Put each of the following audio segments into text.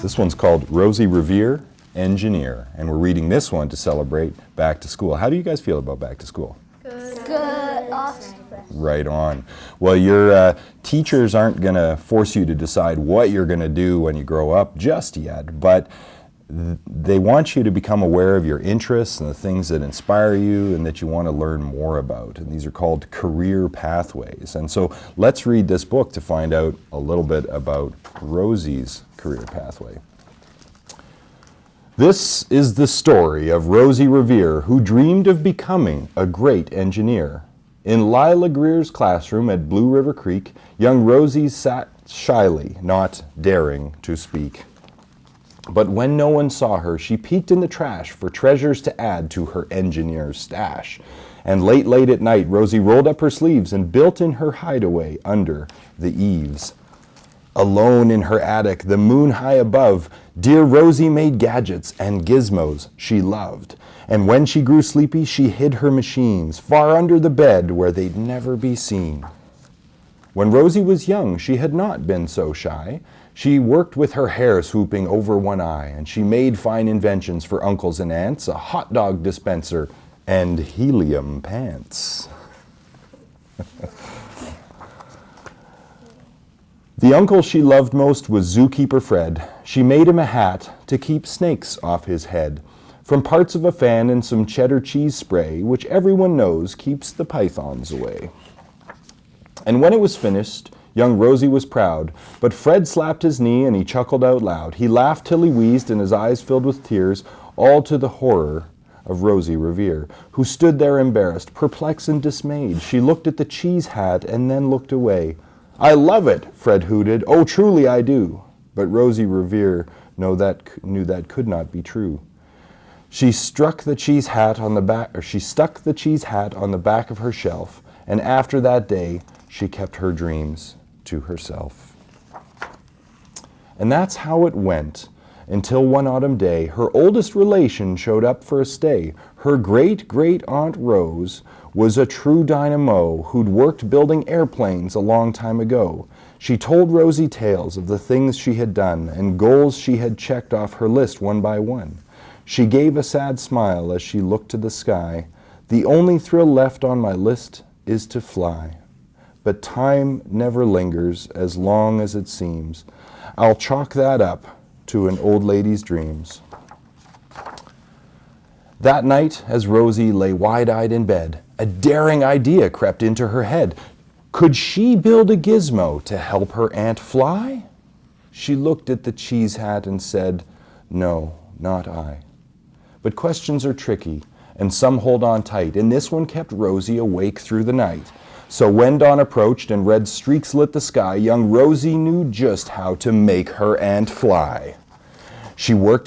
This one's called Rosie Revere, Engineer, and we're reading this one to celebrate back to school. How do you guys feel about back to school? Good. Awesome. Right on. Well, your teachers aren't going to force you to decide what you're going to do when you grow up just yet, but they want you to become aware of your interests and the things that inspire you and that you want to learn more about. And these are called career pathways. And so let's read this book to find out a little bit about Rosie's career pathway. This is the story of Rosie Revere, who dreamed of becoming a great engineer. In Lila Greer's classroom at Blue River Creek, young Rosie sat shyly, not daring to speak. But when no one saw her, she peeked in the trash for treasures to add to her engineer's stash. And late at night, Rosie rolled up her sleeves and built in her hideaway under the eaves. Alone in her attic, the moon high above, dear Rosie made gadgets and gizmos she loved. And when she grew sleepy, she hid her machines far under the bed where they'd never be seen. When Rosie was young, she had not been so shy. She worked with her hair swooping over one eye, and she made fine inventions for uncles and aunts, a hot dog dispenser and helium pants. The uncle she loved most was Zookeeper Fred. She made him a hat to keep snakes off his head, from parts of a fan and some cheddar cheese spray, which everyone knows keeps the pythons away. And when it was finished, young Rosie was proud, but Fred slapped his knee and he chuckled out loud. He laughed till he wheezed and his eyes filled with tears, all to the horror of Rosie Revere, who stood there embarrassed, perplexed and dismayed. She looked at the cheese hat and then looked away. "I love it," Fred hooted. "Oh, truly I do." But Rosie Revere knew that could not be true. She stuck the cheese hat on the back of her shelf, and after that day, she kept her dreams to herself. And that's how it went until one autumn day, her oldest relation showed up for a stay. Her great-great-aunt Rose was a true dynamo who'd worked building airplanes a long time ago. She told Rosie tales of the things she had done and goals she had checked off her list one by one. She gave a sad smile as she looked to the sky. "The only thrill left on my list is to fly. But time never lingers as long as it seems. I'll chalk that up to an old lady's dreams." That night, as Rosie lay wide-eyed in bed, a daring idea crept into her head. Could she build a gizmo to help her aunt fly? She looked at the cheese hat and said, "No, not I." But questions are tricky, and some hold on tight, and this one kept Rosie awake through the night. So when dawn approached and red streaks lit the sky, young Rosie knew just how to make her aunt fly. She worked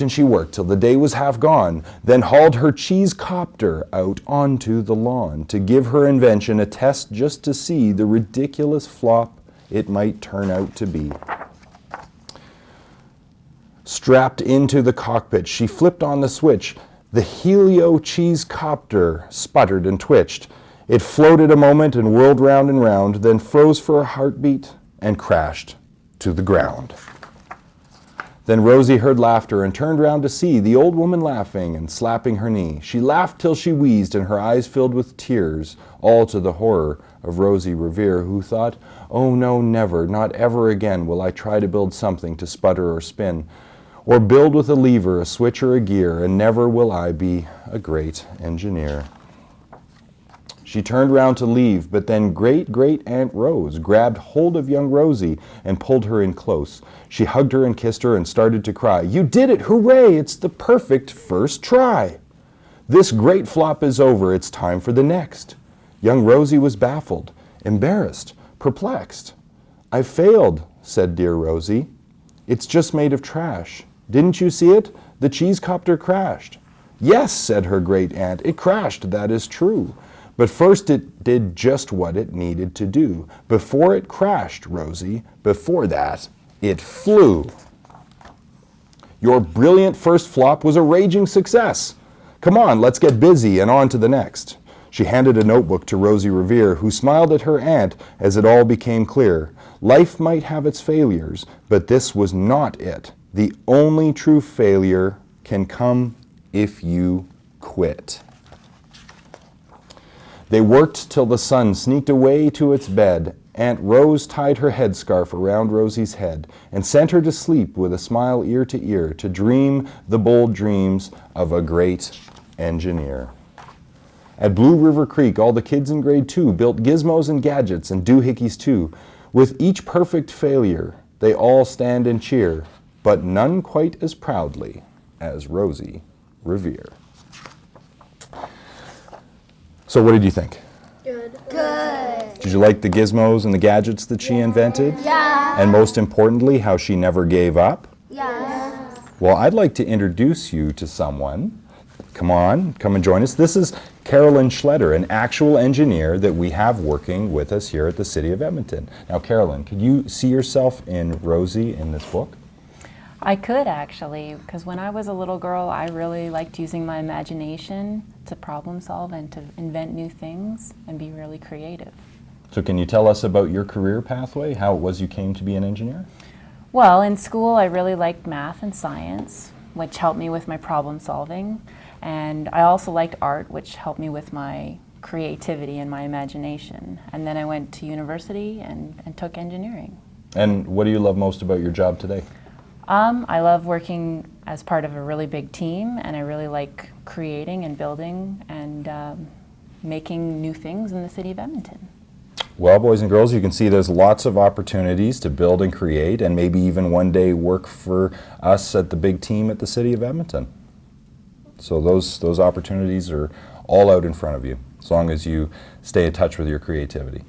till the day was half gone, then hauled her cheese copter out onto the lawn to give her invention a test just to see the ridiculous flop it might turn out to be. Strapped into the cockpit, she flipped on the switch. The helio cheese copter sputtered and twitched. It floated a moment and whirled round and round, then froze for a heartbeat and crashed to the ground. Then Rosie heard laughter and turned round to see the old woman laughing and slapping her knee. She laughed till she wheezed and her eyes filled with tears, all to the horror of Rosie Revere, who thought, "Oh no, never, not ever again will I try to build something to sputter or spin, or build with a lever, a switch or a gear, and never will I be a great engineer." She turned round to leave, but then great-great-aunt Rose grabbed hold of young Rosie and pulled her in close. She hugged her and kissed her and started to cry. "You did it! Hooray! It's the perfect first try! This great flop is over. It's time for the next." Young Rosie was baffled, embarrassed, perplexed. "I failed," said dear Rosie. "It's just made of trash. Didn't you see it? The cheese copter crashed." "Yes," said her great-aunt, "it crashed, that is true. But first it did just what it needed to do. Before it crashed, Rosie, before that, it flew. Your brilliant first flop was a raging success. Come on, let's get busy and on to the next." She handed a notebook to Rosie Revere, who smiled at her aunt as it all became clear. Life might have its failures, but this was not it. The only true failure can come if you quit. They worked till the sun sneaked away to its bed. Aunt Rose tied her headscarf around Rosie's head and sent her to sleep with a smile ear to ear to dream the bold dreams of a great engineer. At Blue River Creek, all the kids in grade 2 built gizmos and gadgets and doohickeys too. With each perfect failure, they all stand and cheer, but none quite as proudly as Rosie Revere. So what did you think? Good. Did you like the gizmos and the gadgets that she invented? Yeah. And most importantly, how she never gave up? Yeah. Well, I'd like to introduce you to someone. Come on, come and join us. This is Carolyn Schletter, an actual engineer that we have working with us here at the City of Edmonton. Now, Carolyn, could you see yourself in Rosie in this book? I could actually, because when I was a little girl, I really liked using my imagination to problem solve and to invent new things and be really creative. So can you tell us about your career pathway, how it was you came to be an engineer? Well, in school, I really liked math and science, which helped me with my problem solving. And I also liked art, which helped me with my creativity and my imagination. And then I went to university and took engineering. And what do you love most about your job today? I love working as part of a really big team, and I really like creating and building and making new things in the City of Edmonton. Well, boys and girls, you can see there's lots of opportunities to build and create and maybe even one day work for us at the big team at the City of Edmonton. So those opportunities are all out in front of you, as long as you stay in touch with your creativity.